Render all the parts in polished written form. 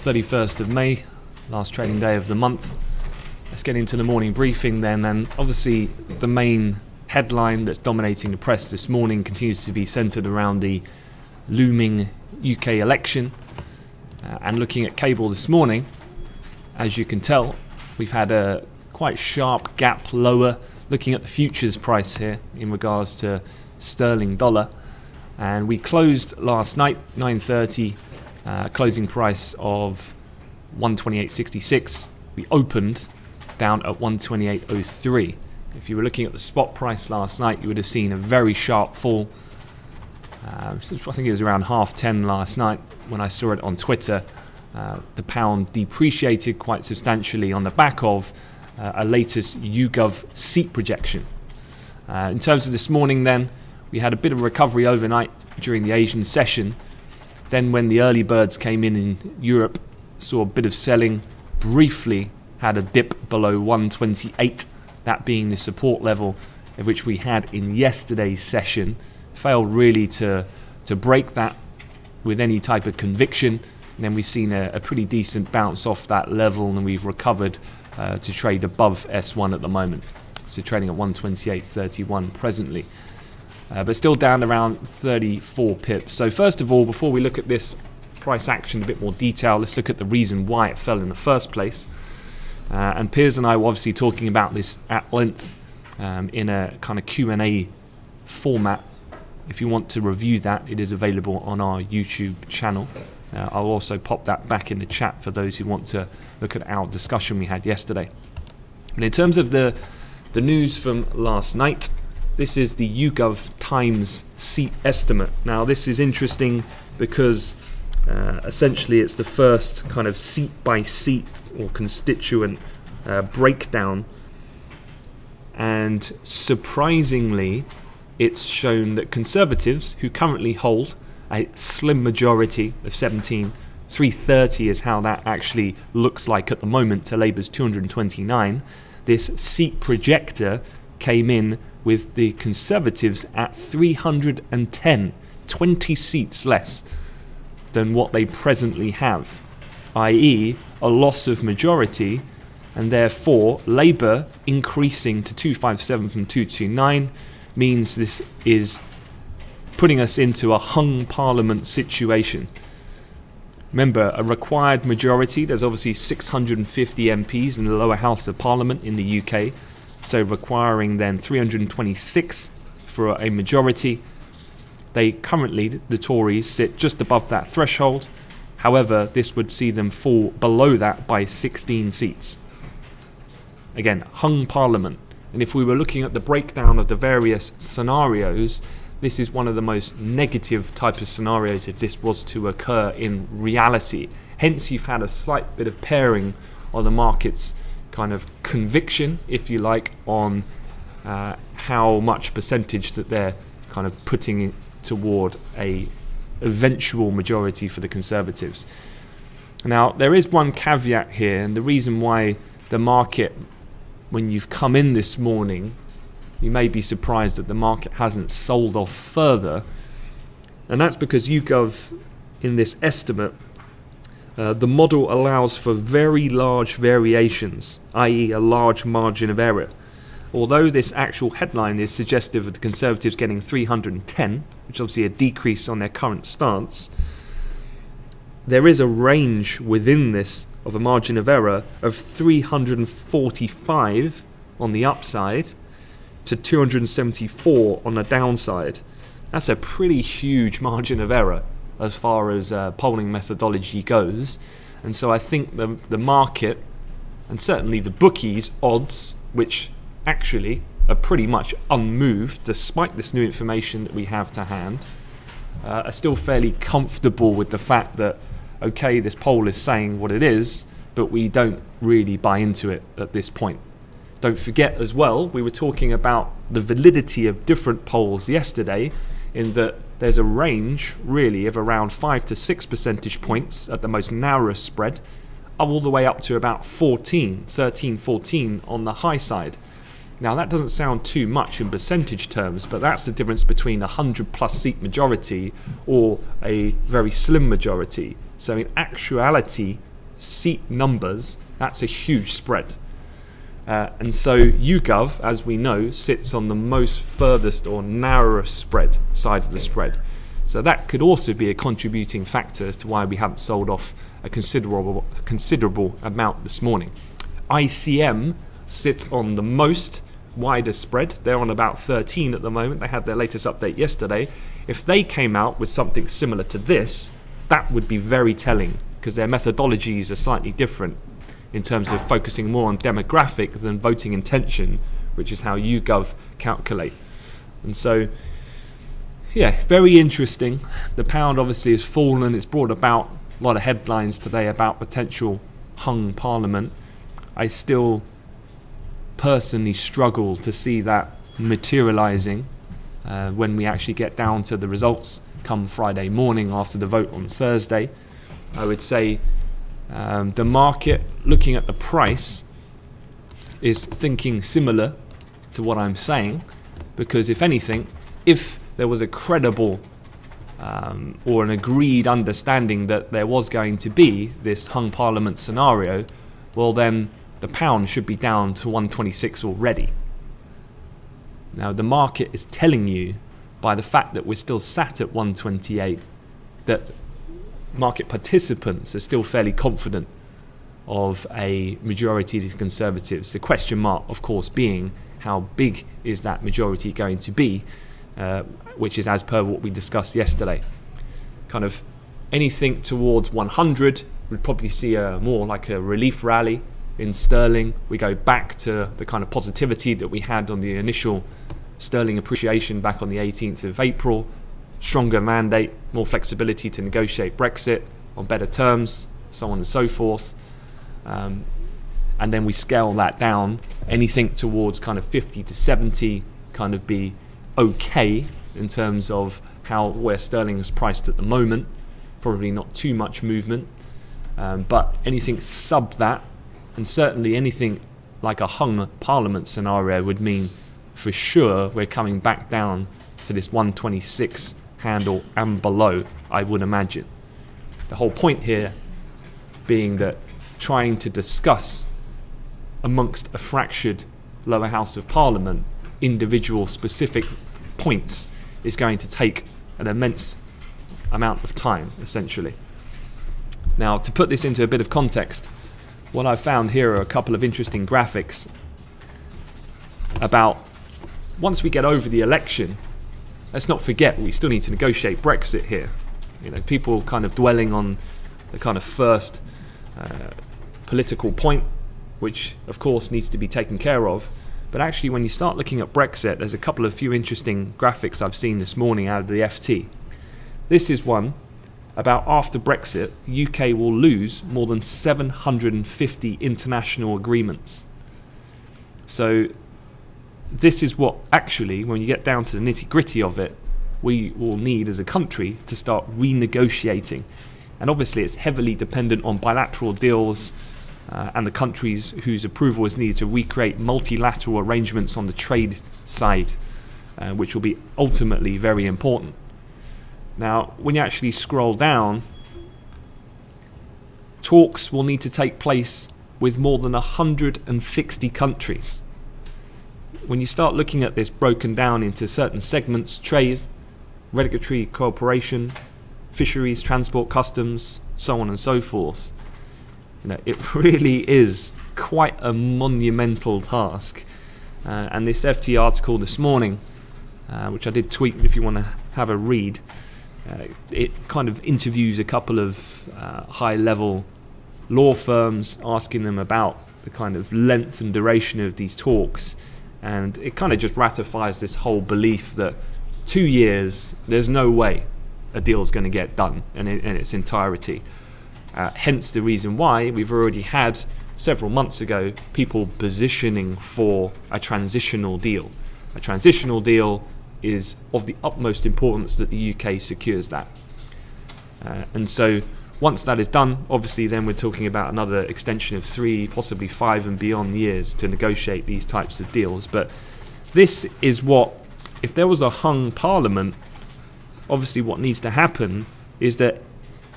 31st of May, last trading day of the month. Let's get into the morning briefing then, and obviously the main headline that's dominating the press this morning continues to be centred around the looming UK election. And looking at cable this morning, as you can tell, we've had a quite sharp gap lower. Looking at the futures price here in regards to sterling dollar, and we closed last night 9:30, closing price of 128.66. We opened down at 128.03. If you were looking at the spot price last night, you would have seen a very sharp fall. I think it was around 10:30 last night when I saw it on Twitter. The pound depreciated quite substantially on the back of a latest YouGov seat projection. In terms of this morning then, we had a bit of a recovery overnight during the Asian session. Then when the early birds came in Europe, saw a bit of selling, briefly had a dip below 128, that being the support level of which we had in yesterday's session. Failed really to break that with any type of conviction. And then we've seen a pretty decent bounce off that level, and we've recovered to trade above S1 at the moment. So trading at 128.31 presently. But still down around 34 pips. So first of all, before we look at this price action in a bit more detail, let's look at the reason why it fell in the first place. And Piers and I were obviously talking about this at length in a kind of Q&A format. If you want to review that, it is available on our YouTube channel. I'll also pop that back in the chat for those who want to look at our discussion we had yesterday. And in terms of the news from last night, this is the YouGov Times seat estimate. Now this is interesting because essentially it's the first kind of seat by seat or constituent breakdown, and surprisingly it's shown that Conservatives, who currently hold a slim majority of 17, 330 is how that actually looks like at the moment to Labour's 229. This seat projector came in with the Conservatives at 310, 20 seats less than what they presently have, i.e. a loss of majority, and therefore Labour increasing to 257 from 229 means this is putting us into a hung parliament situation. Remember, a required majority, there's obviously 650 MPs in the lower house of parliament in the UK, so requiring then 326 for a majority. They currently, the Tories, sit just above that threshold. However, this would see them fall below that by 16 seats. Again, hung parliament. And if we were looking at the breakdown of the various scenarios, this is one of the most negative type of scenarios if this was to occur in reality. Hence, you've had a slight bit of pairing on the market's kind of conviction, if you like, on how much percentage that they're kind of putting toward a eventual majority for the Conservatives. Now, there is one caveat here, and the reason why the market, when you've come in this morning, you may be surprised that the market hasn't sold off further, and that's because YouGov, in this estimate, the model allows for very large variations, i.e. a large margin of error. Although this actual headline is suggestive of the Conservatives getting 310, which is obviously a decrease on their current stance, there is a range within this of a margin of error of 345 on the upside to 274 on the downside. That's a pretty huge margin of error as far as polling methodology goes. And so I think the market, and certainly the bookies' odds, which actually are pretty much unmoved despite this new information that we have to hand, are still fairly comfortable with the fact that, okay, this poll is saying what it is, but we don't really buy into it at this point. Don't forget as well, we were talking about the validity of different polls yesterday, in that there's a range really of around 5 to 6 percentage points at the most narrowest spread, all the way up to about 13, 14 on the high side. Now that doesn't sound too much in percentage terms, but that's the difference between a 100+ seat majority or a very slim majority. So in actuality, seat numbers, that's a huge spread. And so YouGov, as we know, sits on the most furthest or narrowest side of the spread. So that could also be a contributing factor as to why we haven't sold off a considerable amount this morning. ICM sits on the most widest spread. They're on about 13 at the moment. They had their latest update yesterday. If they came out with something similar to this, that would be very telling, because their methodologies are slightly different in terms of focusing more on demographic than voting intention, which is how YouGov calculate. And so, yeah, very interesting. The pound obviously has fallen. It's brought about a lot of headlines today about potential hung parliament. I still personally struggle to see that materializing when we actually get down to the results come Friday morning after the vote on Thursday. I would say the market, looking at the price, is thinking similar to what I'm saying, because if anything, if there was a credible or an agreed understanding that there was going to be this hung parliament scenario, well then the pound should be down to 126 already. Now the market is telling you, by the fact that we're still sat at 128, that market participants are still fairly confident of a majority of the Conservatives. The question mark, of course, being how big is that majority going to be, which is as per what we discussed yesterday. Kind of anything towards 100 would probably see more like a relief rally in sterling. We go back to the kind of positivity that we had on the initial sterling appreciation back on the 18th of April. Stronger mandate, more flexibility to negotiate Brexit on better terms, so on and so forth. And then we scale that down. Anything towards kind of 50 to 70 kind of be okay in terms of where sterling is priced at the moment. Probably not too much movement. But anything sub that, and certainly anything like a hung parliament scenario, would mean for sure we're coming back down to this 126 handle and below, I would imagine. The whole point here being that trying to discuss amongst a fractured lower house of parliament individual specific points is going to take an immense amount of time, essentially. Now, to put this into a bit of context, what I've found here are a couple of interesting graphics about once we get over the election. Let's not forget we still need to negotiate Brexit here. You know, people kind of dwelling on the kind of first political point, which of course needs to be taken care of. But actually, when you start looking at Brexit, there's a couple of few interesting graphics I've seen this morning out of the FT. This is one about after Brexit, the UK will lose more than 750 international agreements. So this is what actually, when you get down to the nitty-gritty of it, we will need as a country to start renegotiating. And obviously it's heavily dependent on bilateral deals and the countries whose approval is needed to recreate multilateral arrangements on the trade side, which will be ultimately very important. Now, when you actually scroll down, talks will need to take place with more than 160 countries. When you start looking at this broken down into certain segments, trade, regulatory cooperation, fisheries, transport, customs, so on and so forth, you know, it really is quite a monumental task. And this FT article this morning, which I did tweet if you want to have a read, it kind of interviews a couple of high-level law firms, asking them about the kind of length and duration of these talks, and it kind of just ratifies this whole belief that 2 years, there's no way a deal's going to get done in its entirety. Hence the reason why we've already had several months ago people positioning for a transitional deal. A transitional deal is of the utmost importance that the UK secures that. And so once that is done, obviously then we're talking about another extension of 3, possibly 5 and beyond years to negotiate these types of deals. But this is what, if there was a hung parliament, obviously what needs to happen is that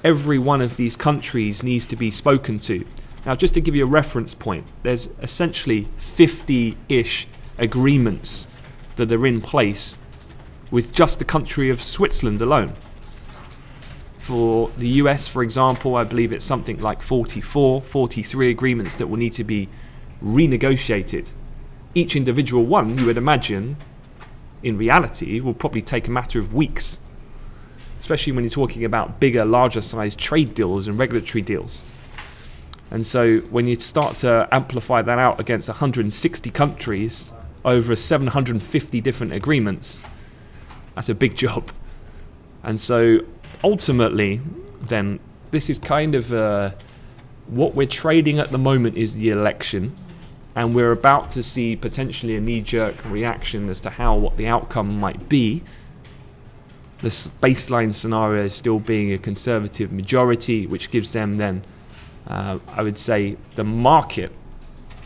every one of these countries needs to be spoken to. Now, just to give you a reference point, there's essentially 50-ish agreements that are in place with just the country of Switzerland alone. For the US, for example, I believe it's something like 44, 43 agreements that will need to be renegotiated. Each individual one, you would imagine, in reality, will probably take a matter of weeks, especially when you're talking about bigger, larger sized trade deals and regulatory deals. And so when you start to amplify that out against 160 countries over 750 different agreements, that's a big job. And so ultimately, then, this is kind of what we're trading at the moment is the election, and we're about to see potentially a knee-jerk reaction as to what the outcome might be. The baseline scenario is still being a Conservative majority, which gives them then, I would say, the market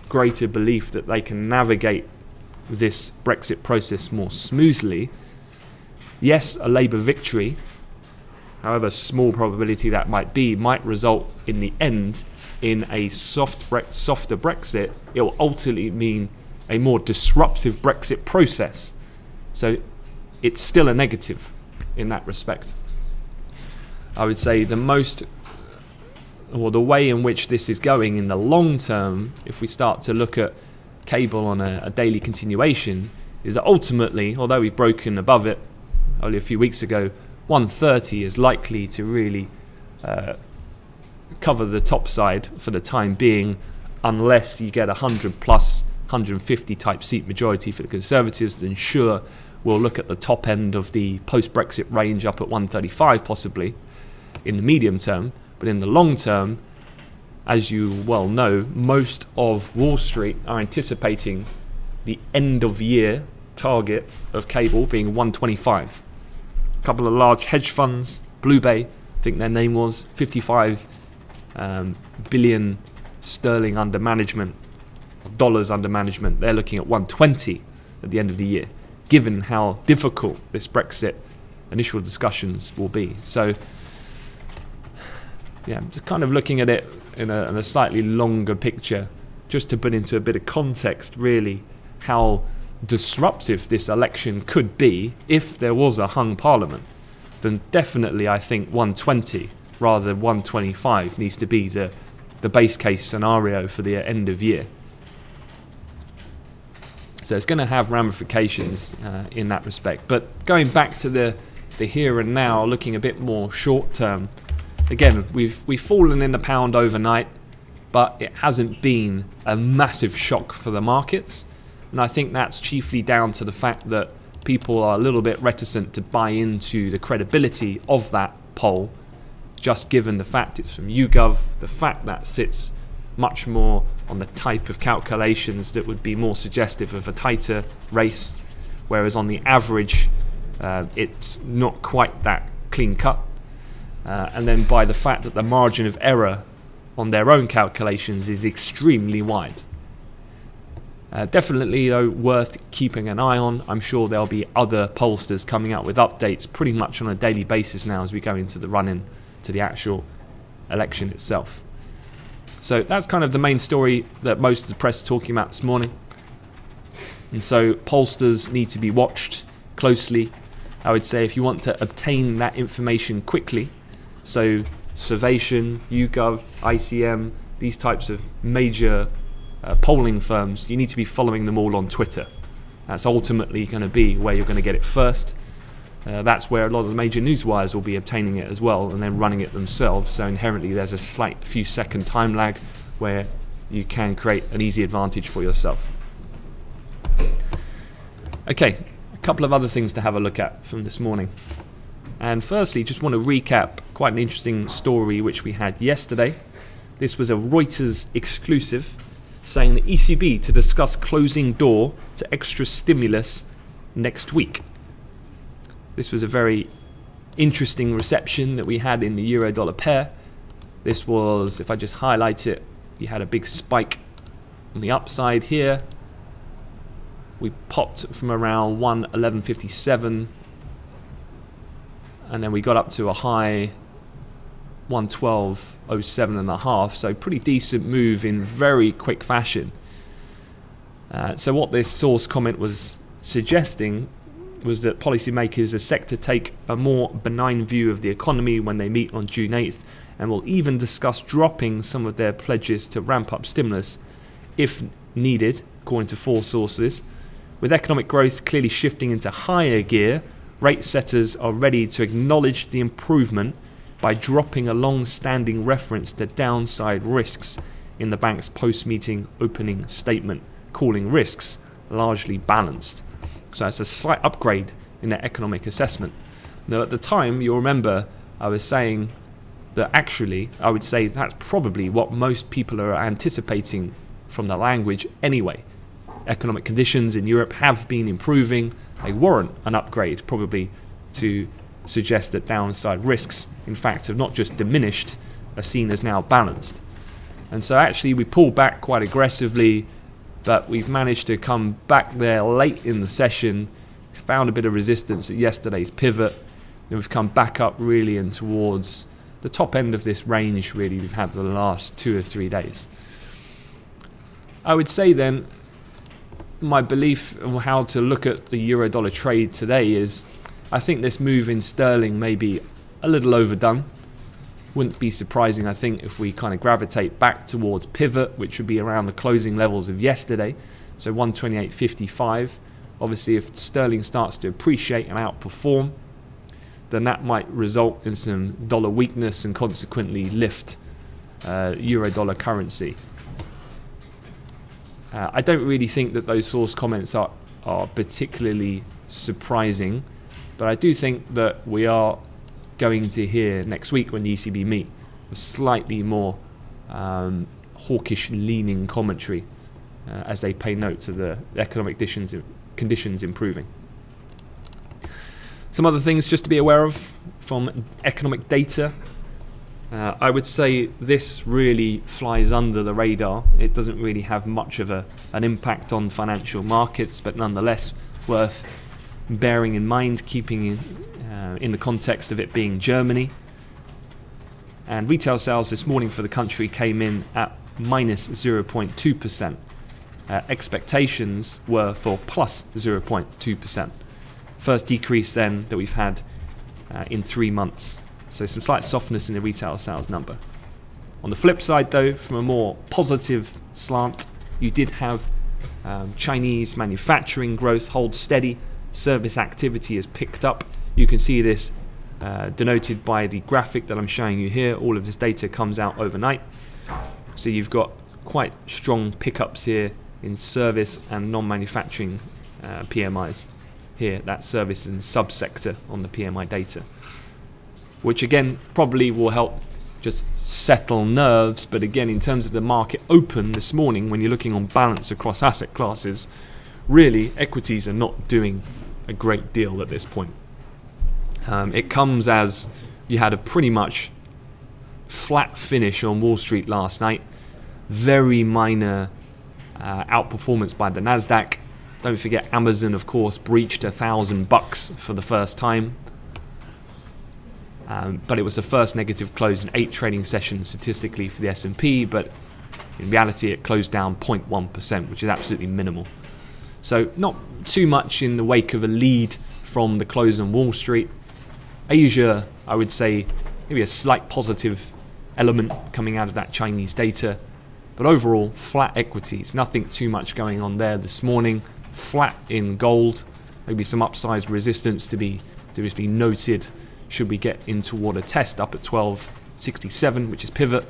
greater belief that they can navigate this Brexit process more smoothly. Yes, a Labour victory, however small probability that might be, might result in the end in a softer Brexit. It will ultimately mean a more disruptive Brexit process. So it's still a negative in that respect. I would say the way in which this is going in the long term, if we start to look at cable on a daily continuation, is that ultimately, although we've broken above it only a few weeks ago, 130 is likely to really cover the top side for the time being, unless you get 100 plus 150 type seat majority for the Conservatives. Then sure, we'll look at the top end of the post-Brexit range up at 135 possibly in the medium term. But in the long term, as you well know, most of Wall Street are anticipating the end of year target of cable being 125. A couple of large hedge funds, Blue Bay, I think their name was, 55 billion sterling under management, dollars under management. They're looking at 120 at the end of the year, given how difficult this Brexit initial discussions will be. So yeah, just kind of looking at it in a slightly longer picture, just to put into a bit of context really how disruptive this election could be if there was a hung parliament. Then definitely I think 120 rather than 125 needs to be the base case scenario for the end of year. So it's going to have ramifications in that respect. But going back to the here and now, looking a bit more short term, again, we've fallen in the pound overnight, but it hasn't been a massive shock for the markets. And I think that's chiefly down to the fact that people are a little bit reticent to buy into the credibility of that poll, just given the fact it's from YouGov, the fact that sits much more on the type of calculations that would be more suggestive of a tighter race, whereas on the average it's not quite that clean cut. And then by the fact that the margin of error on their own calculations is extremely wide. Definitely though worth keeping an eye on. I'm sure there'll be other pollsters coming out with updates pretty much on a daily basis now as we go into the run-in to the actual election itself. So that's kind of the main story that most of the press is talking about this morning. And so pollsters need to be watched closely. I would say if you want to obtain that information quickly, so Survation, YouGov, ICM, these types of major polling firms, you need to be following them all on Twitter. That's ultimately going to be where you're going to get it first. That's where a lot of the major news wires will be obtaining it as well and then running it themselves. So inherently there's a slight few second time lag where you can create an easy advantage for yourself. Okay, a couple of other things to have a look at from this morning. And firstly, just want to recap quite an interesting story which we had yesterday. This was a Reuters exclusive saying the ECB to discuss closing door to extra stimulus next week. This was a very interesting reception that we had in the euro-dollar pair. This was, if I just highlight it, we had a big spike on the upside here. We popped from around 111.57 and then we got up to a high 112.07.5, so pretty decent move in very quick fashion. So what this source comment was suggesting was that policymakers are set to take a more benign view of the economy when they meet on June 8th, and will even discuss dropping some of their pledges to ramp up stimulus if needed, according to 4 sources. With economic growth clearly shifting into higher gear, rate setters are ready to acknowledge the improvement by dropping a long-standing reference to downside risks in the bank's post-meeting opening statement, calling risks largely balanced. So it's a slight upgrade in their economic assessment. Now at the time, you'll remember I was saying that actually I would say that's probably what most people are anticipating from the language anyway. Economic conditions in Europe have been improving. They warrant an upgrade probably to suggest that downside risks in fact have not just diminished, are seen as now balanced. And so actually we pulled back quite aggressively, but we've managed to come back there late in the session, found a bit of resistance at yesterday's pivot, and we've come back up really and towards the top end of this range really we've had the last 2 or 3 days. I would say then my belief of how to look at the euro-dollar trade today is I think this move in sterling may be a little overdone. Wouldn't be surprising, I think, if we kind of gravitate back towards pivot, which would be around the closing levels of yesterday, so 128.55. Obviously, if sterling starts to appreciate and outperform, then that might result in some dollar weakness and consequently lift euro-dollar currency. I don't really think that those source comments are particularly surprising, but I do think that we are going to hear next week when the ECB meet a slightly more hawkish leaning commentary as they pay note to the economic conditions improving. Some other things just to be aware of from economic data. I would say this really flies under the radar. It doesn't really have much of an impact on financial markets, but nonetheless worth bearing in mind, keeping in the context of it being Germany. And retail sales this morning for the country came in at minus 0.2%. Expectations were for plus 0.2%. First decrease then that we've had in 3 months. So some slight softness in the retail sales number. On the flip side though, from a more positive slant, you did have Chinese manufacturing growth hold steady. Service activity has picked up. You can see this denoted by the graphic that I'm showing you here. All of this data comes out overnight. So you've got quite strong pickups here in service and non-manufacturing PMIs. Here, that service and subsector on the PMI data, which again probably will help just settle nerves. But again, in terms of the market open this morning, when you're looking on balance across asset classes, really equities are not doing a great deal at this point. It comes as you had a pretty much flat finish on Wall Street last night, very minor outperformance by the Nasdaq. Don't forget Amazon, of course, breached $1,000 for the first time. But it was the first negative close in 8 trading sessions statistically for the S&P, but in reality it closed down 0.1%, which is absolutely minimal. So not too much in the wake of a lead from the close on Wall Street. Asia, I would say, maybe a slight positive element coming out of that Chinese data. But overall, flat equities, nothing too much going on there this morning. Flat in gold, maybe some upside resistance to be noted should we get in toward a test up at 1267, which is pivot.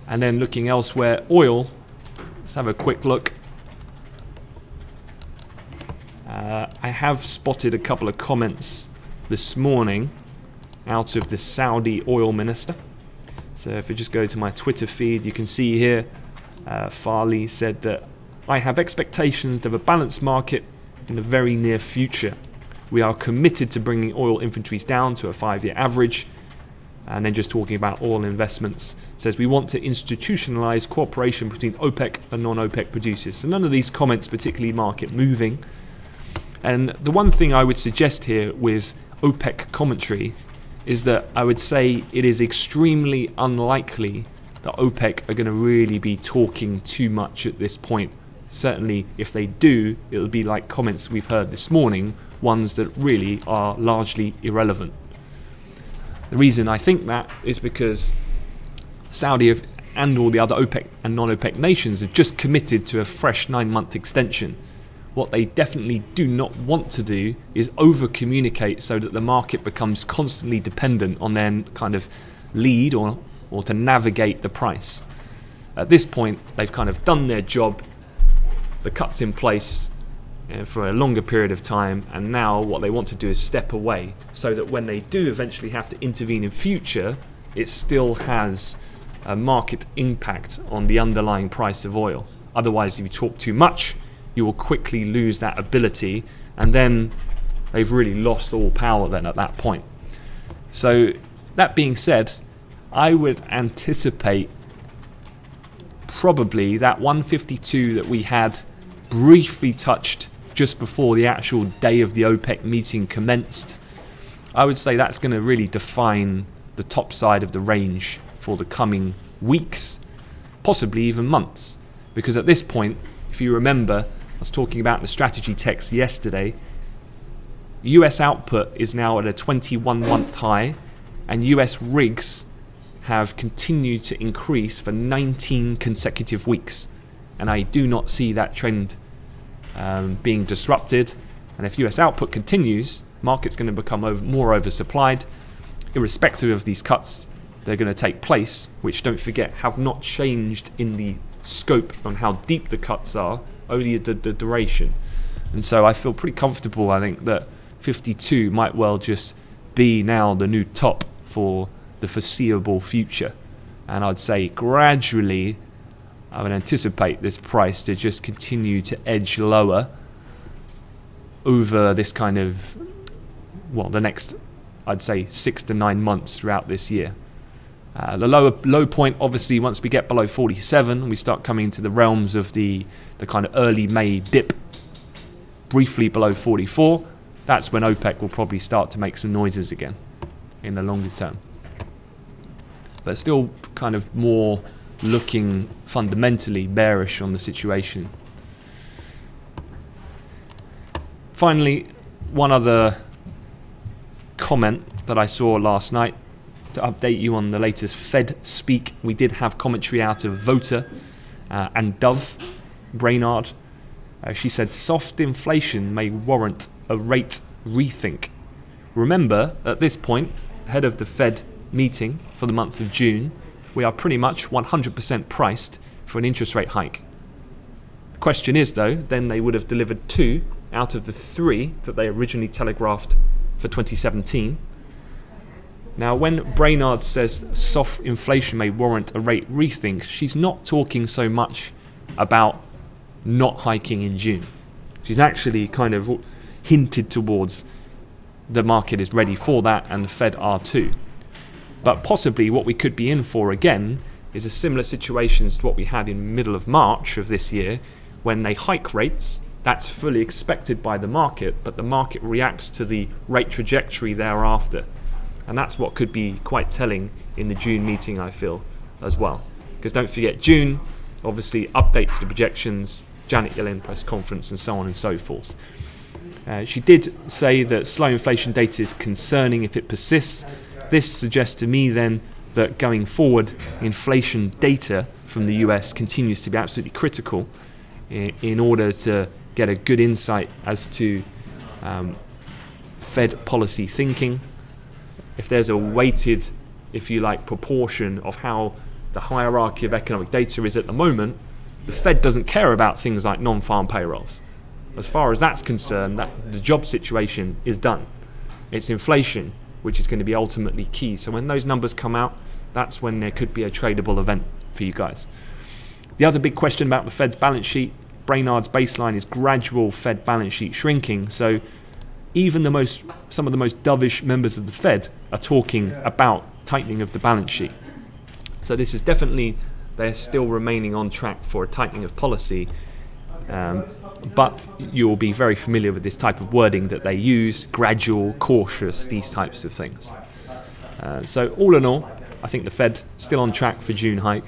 And then looking elsewhere, oil, let's have a quick look. I have spotted a couple of comments this morning out of the Saudi oil minister. So if you just go to my Twitter feed, you can see here Farley said that I have expectations of a balanced market in the very near future. We are committed to bringing oil inventories down to a 5-year average. And then just talking about oil investments, says we want to institutionalize cooperation between OPEC and non-OPEC producers. So none of these comments particularly market moving. And the one thing I would suggest here with OPEC commentary is that I would say it is extremely unlikely that OPEC are going to really be talking too much at this point. Certainly, if they do, it'll be like comments we've heard this morning, ones that really are largely irrelevant. The reason I think that is because Saudi and all the other OPEC and non-OPEC nations have just committed to a fresh 9-month extension. What they definitely do not want to do is over-communicate so that the market becomes constantly dependent on their kind of lead or to navigate the price. At this point, they've kind of done their job, the cut's in place for a longer period of time, and now what they want to do is step away so that when they do eventually have to intervene in future, it still has a market impact on the underlying price of oil. Otherwise, if you talk too much, you will quickly lose that ability, and then they've really lost all power then at that point. So that being said, I would anticipate probably that 152 that we had briefly touched just before the actual day of the OPEC meeting commenced. I would say that's going to really define the top side of the range for the coming weeks, possibly even months. Because at this point, if you remember, I was talking about the strategy text yesterday, US output is now at a 21-month high, and US rigs have continued to increase for 19 consecutive weeks. And I do not see that trend being disrupted. And if US output continues, market's going to become more oversupplied. Irrespective of these cuts, they're going to take place, which, don't forget, have not changed in the scope on how deep the cuts are, only the duration. And so I feel pretty comfortable, I think, that 52 might well just be now the new top for the foreseeable future. And I'd say gradually I would anticipate this price to just continue to edge lower over this kind of, well, the next, I'd say, 6 to 9 months throughout this year. The low point, obviously, once we get below 47, we start coming into the realms of the kind of early May dip, briefly below 44. That's when OPEC will probably start to make some noises again in the longer term. But still kind of more looking fundamentally bearish on the situation. Finally, one other comment that I saw last night to update you on the latest Fed speak. We did have commentary out of Voter and Dove Brainard. She said soft inflation may warrant a rate rethink. Remember, at this point, ahead of the Fed meeting for the month of June, we are pretty much 100% priced for an interest rate hike. The question is, though, then they would have delivered 2 out of the 3 that they originally telegraphed for 2017. Now, when Brainard says soft inflation may warrant a rate rethink, she's not talking so much about not hiking in June. She's actually kind of hinted towards the market is ready for that, and the Fed are too. But possibly what we could be in for again is a similar situation to what we had in the middle of March of this year, when they hike rates. That's fully expected by the market, but the market reacts to the rate trajectory thereafter. And that's what could be quite telling in the June meeting, I feel, as well. Because don't forget, June, obviously, update to the projections, Janet Yellen press conference, and so on and so forth. She did say that slow inflation data is concerning if it persists. This suggests to me then that going forward, inflation data from the US continues to be absolutely critical in order to get a good insight as to Fed policy thinking. If there's a weighted, if you like, proportion of how the hierarchy of economic data is at the moment, the Fed doesn't care about things like non-farm payrolls. As far as that's concerned, the job situation is done. It's inflation which is going to be ultimately key. So when those numbers come out, that's when there could be a tradable event for you guys. The other big question about the Fed's balance sheet, Brainard's baseline is gradual Fed balance sheet shrinking. So even some of the most dovish members of the Fed are talking about tightening of the balance sheet. So this is definitely, they're still remaining on track for a tightening of policy. But you'll be very familiar with this type of wording that they use: gradual, cautious, these types of things. So all in all, I think the Fed still on track for June hike,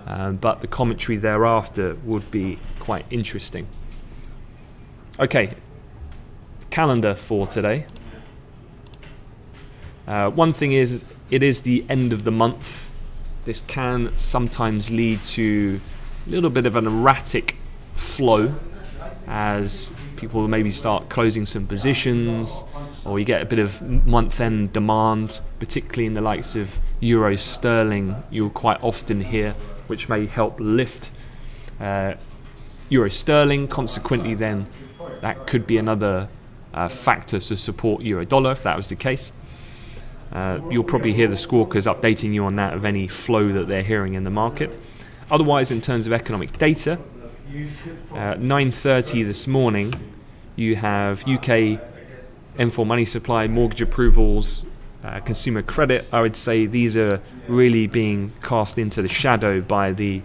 but the commentary thereafter would be quite interesting. Okay, calendar for today. One thing is, it is the end of the month. This can sometimes lead to a little bit of an erratic flow as people maybe start closing some positions, or you get a bit of month-end demand, particularly in the likes of euro sterling. You'll quite often hear, which may help lift euro sterling. Consequently, then that could be another factor to support euro dollar if that was the case. You'll probably hear the squawkers updating you on that, of any flow that they're hearing in the market. Otherwise, in terms of economic data, 9:30 this morning, you have UK M4 money supply, mortgage approvals, consumer credit. I would say these are really being cast into the shadow by the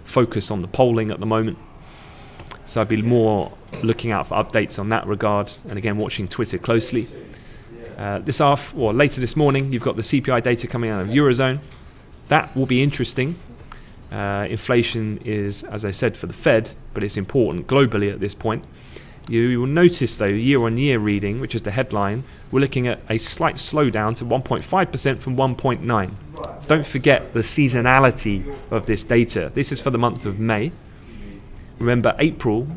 focus on the polling at the moment. So I'd be more looking out for updates on that regard, and again watching Twitter closely. Later this morning, you've got the CPI data coming out of Eurozone. That will be interesting. Inflation is, as I said, for the Fed, but it's important globally at this point. You will notice, though, year-on-year reading, which is the headline, we're looking at a slight slowdown to 1.5% from 1.9%. Don't forget the seasonality of this data. This is for the month of May. Remember, April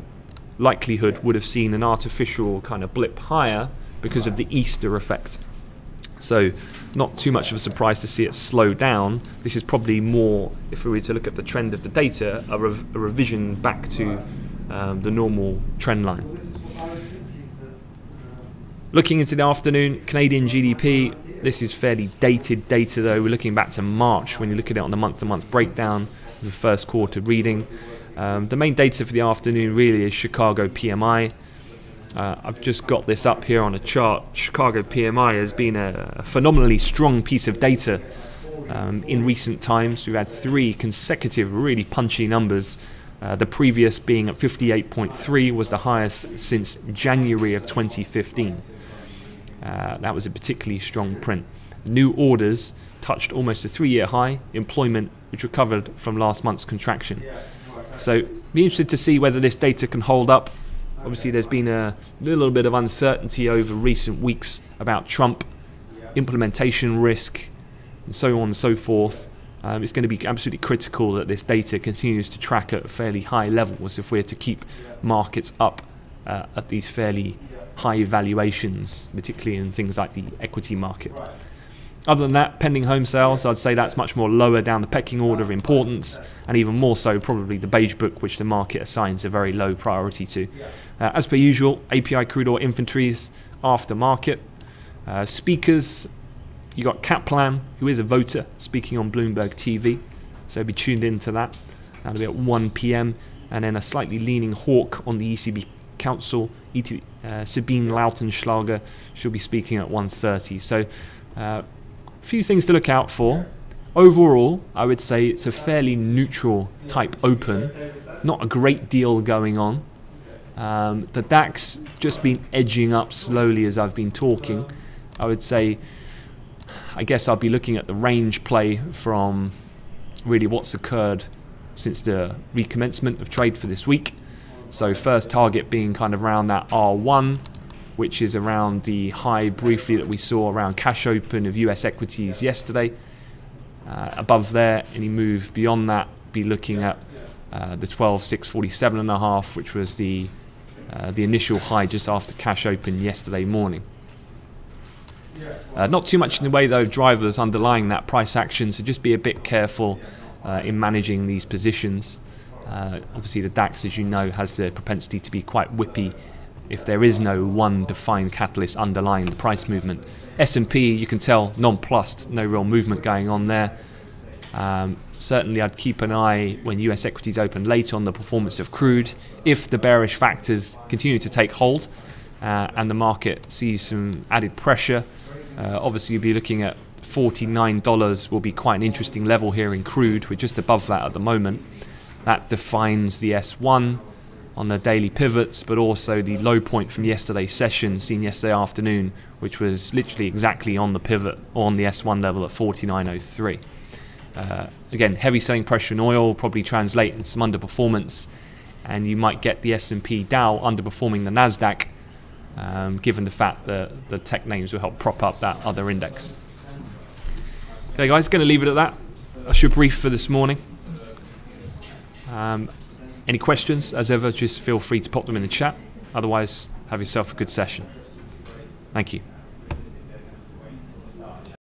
likelihood would have seen an artificial kind of blip higher because of the Easter effect. So not too much of a surprise to see it slow down. This is probably more, if we were to look at the trend of the data, a revision back to the normal trend line. Looking into the afternoon, Canadian GDP, this is fairly dated data though. We're looking back to March when you look at it on the month-to-month breakdown of the first quarter reading. The main data for the afternoon really is Chicago PMI. I've just got this up here on a chart. Chicago PMI has been a phenomenally strong piece of data in recent times. We've had 3 consecutive really punchy numbers. The previous being at 58.3 was the highest since January of 2015. That was a particularly strong print. New orders touched almost a 3-year high. Employment, which recovered from last month's contraction. So be interested to see whether this data can hold up. Obviously, there's been a little bit of uncertainty over recent weeks about Trump, implementation risk, and so on and so forth. It's going to be absolutely critical that this data continues to track at fairly high levels if we're to keep markets up at these fairly high valuations, particularly in things like the equity market. Other than that, pending home sales, I'd say that's much more lower down the pecking order of importance, and even more so probably the beige book, which the market assigns a very low priority to. As per usual, API crude oil inventories after market. Speakers, you got Kaplan, who is a voter, speaking on Bloomberg TV, so be tuned into that. That'll be at 1 p.m. And then a slightly leaning hawk on the ECB Council, Sabine Lautenschlager, she'll be speaking at 1:30. So few things to look out for. Overall, I would say it's a fairly neutral type open, not a great deal going on. The DAX just been edging up slowly as I've been talking. I would say, I guess I'll be looking at the range play from really what's occurred since the recommencement of trade for this week. So first target being kind of around that R1, which is around the high briefly that we saw around cash open of US equities yesterday. Above there, any move beyond that, be looking at the 12,647.5, which was the initial high just after cash open yesterday morning. Not too much in the way though of drivers underlying that price action, so just be a bit careful in managing these positions. Obviously the DAX, as you know, has the propensity to be quite whippy if there is no one defined catalyst underlying the price movement. S&P, you can tell, nonplussed, no real movement going on there. Certainly I'd keep an eye when US equities open later on the performance of crude. If the bearish factors continue to take hold and the market sees some added pressure, obviously you'll be looking at $49 will be quite an interesting level here in crude. We're just above that at the moment. That defines the S1. on the daily pivots, but also the low point from yesterday's session seen yesterday afternoon, which was literally exactly on the pivot on the S1 level at 49.03. Again, heavy selling pressure in oil probably translate in some underperformance, and you might get the S&P Dow underperforming the Nasdaq, given the fact that the tech names will help prop up that other index. Okay guys, going to leave it at that. That's your brief for this morning. Any questions, as ever, just feel free to pop them in the chat. Otherwise, have yourself a good session. Thank you.